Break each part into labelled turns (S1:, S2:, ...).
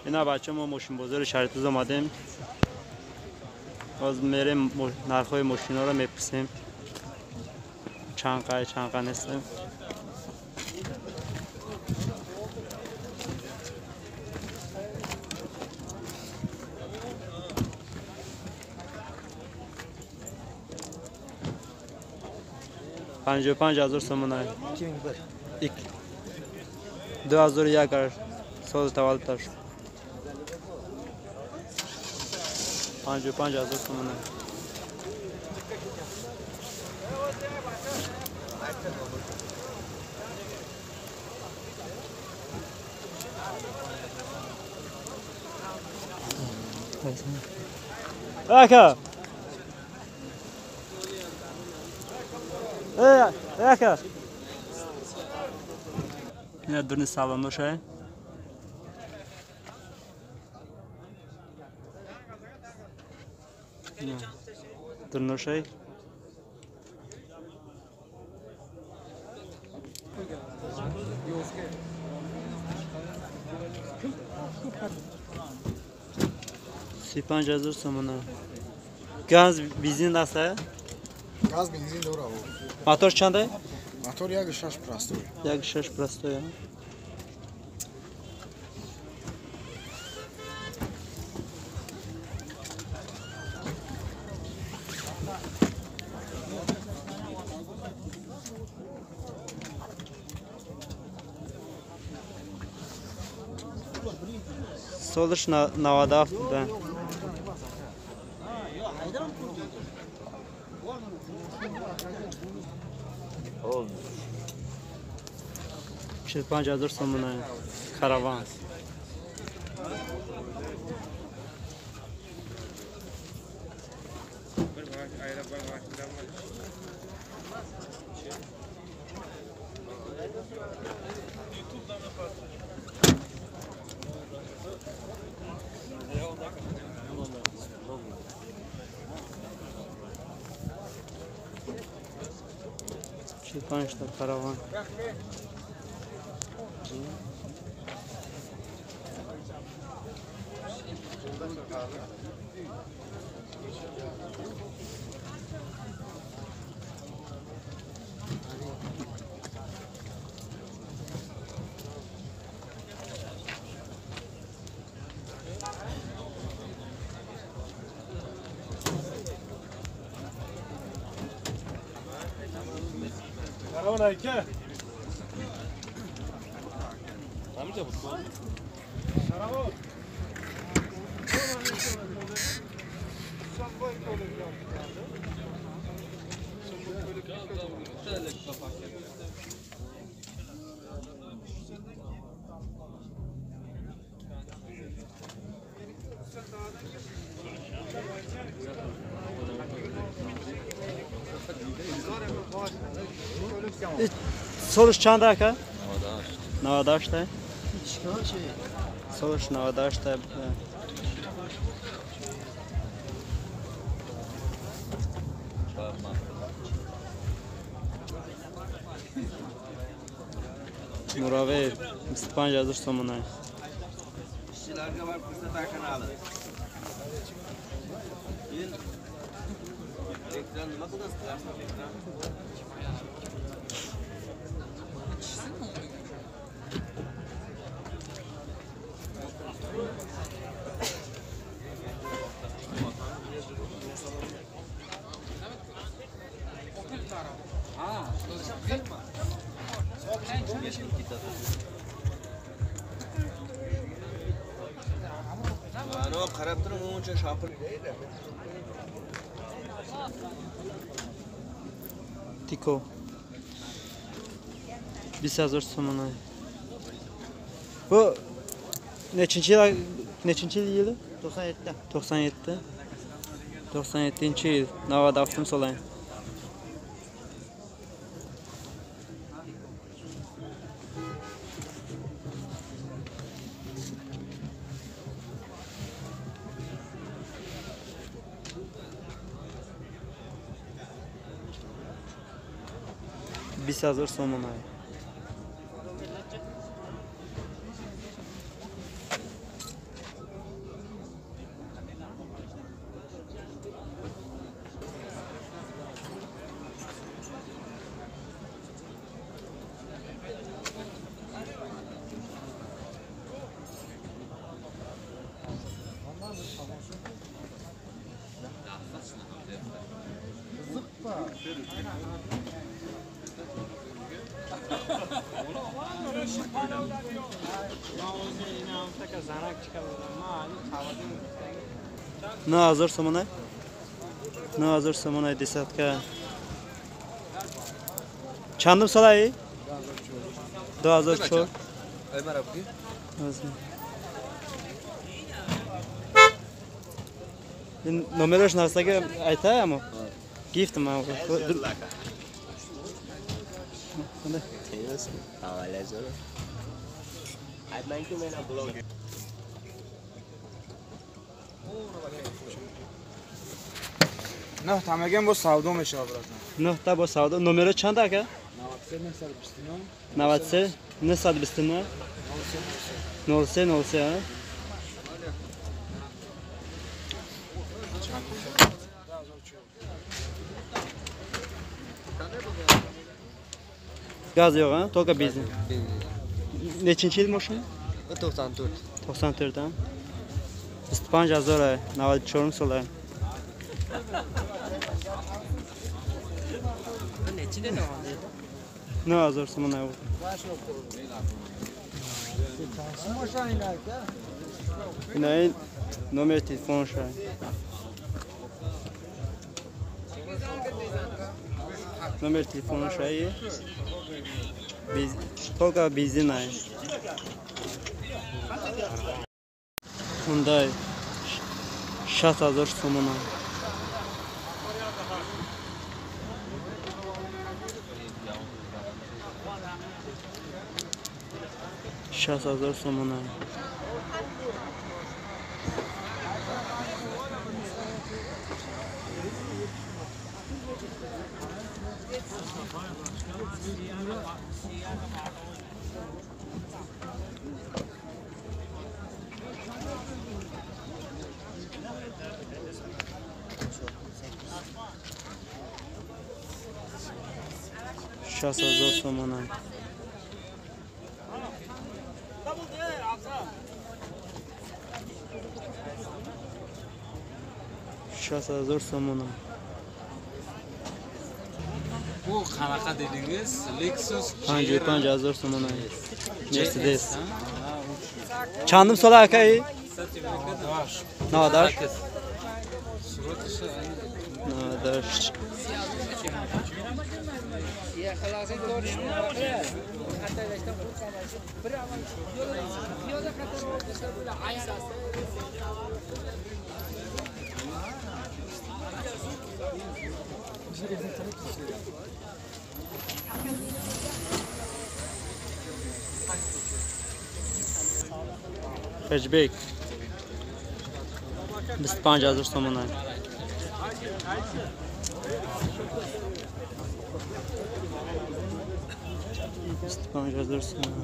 S1: اینا بچه ما ماشین بازار شرطوز آمدیم. باز میریم نرخ‌های ماشینا رو میپرسیم. چند قد هستیم. پنجاه و 5,000 تومان. 2001 سال تولدش. 55,000 تومان. Aka. Aka. Ne durni salondoشه. Durnoشه. سی 5,000 تومان. گاز بنزین دسته؟
S2: گاز بنزین داره.
S1: موتور چنده؟
S2: موتور 1.6 پرستوی.
S1: 1.6 پرستوی. سالش 97 بوده. شد 5,000 تومان کاروان. شد 5 تا کاروان.
S3: Karavan ayke. Amca bu. Karavan.
S1: سالش چند دقیقه؟ 98. 98 سالش 98. مراوه 25,000 تومان.
S4: Ano خرابترم اون چه شاپر
S1: تیکو 20,000 تومان. Bu neçinci yılı?
S2: 97'de.
S1: 97. 97. yıl. Navada Avtum Solayın. Biz hazır sonuna. نه 1000 سومنه 9000 سومنه دستکه چندم سالایی 2004
S4: ای مرا بگی
S1: این نمرش نستگه ایتا اما گیفت ما
S2: نه تمگم با سودو میشه برات
S1: نه تا با سودا نمره چند که 93 929 03 gaz yok ha toka benzin nechinchi yil mashina
S4: 94
S1: 94 ha 25000 94 solar ne 1000 so'm ne bu nomer telefon şu nomer telefon şu biz toka benzin ay Hyundai 6000 so'mona 6000 so'mona $60,000 so'mona 60,000 so'mona
S5: Bu qanaqa dedingiz? Lexus
S1: 55,000 so'mona Mercedes. Chandim sola aka? Nadash. Nadash. Hatchback 25,000 so'mona 25,000 so'mona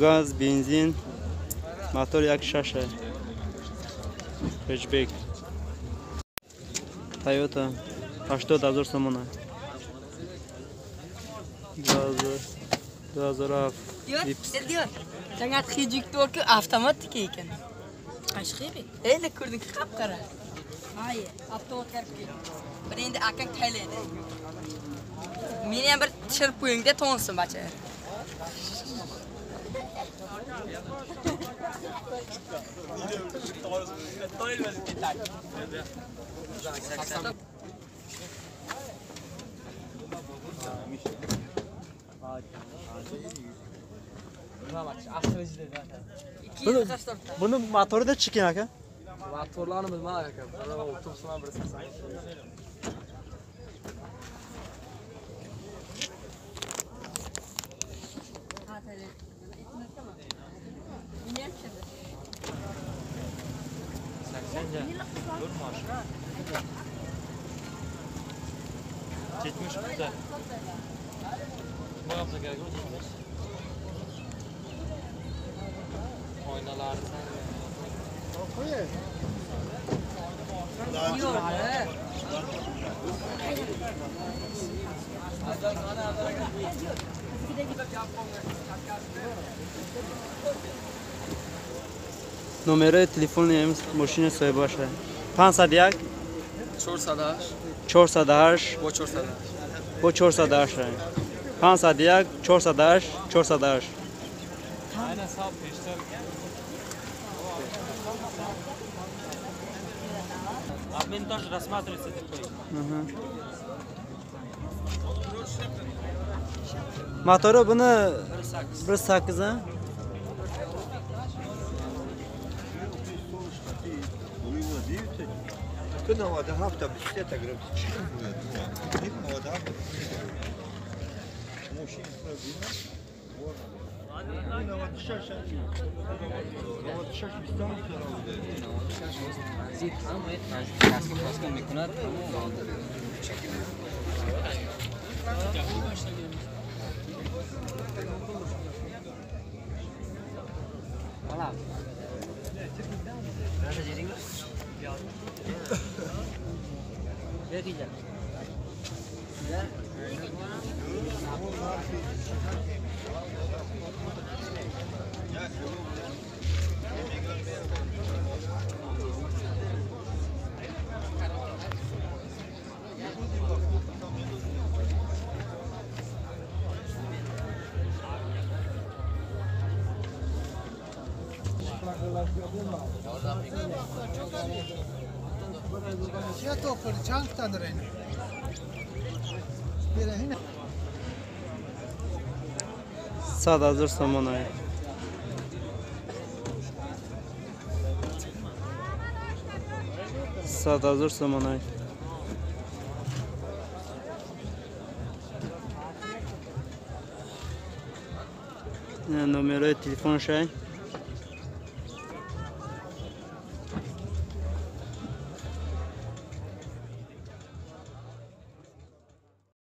S1: gaz, benzin, motor yak shasha hatchback Toyota 80,000 so'mona 2007
S6: Diyor. Sangat xijik to'rki avtomatik ekan. Qashqi. Endi ko'rding qap-qara. Hayır, avtomat kirib. Bir endi akang taylaydi. Meni ham bir tushirib qo'ying-da to'nsin bacha.
S1: Buni motori da chiqin aka.
S5: motorlarni bilmadim aka. Mana avtobusdan bir sasam. Oynalar sen.
S1: نمره تلفن ماشین صاحبش 501
S5: 408
S1: 408
S5: با 408
S1: با 408 501 408 408 motori buni 1.8
S7: كنا وقتها هفته بشتى تقريبا كنا وقتها ماشي كنا وقت الشاشه وقت الشاشه
S4: زید هم باید میکند
S8: چه تو پر چند تا داره اینا بره هنا
S1: 100,000 so'm ای 100,000 so'm ای نمره تلفنش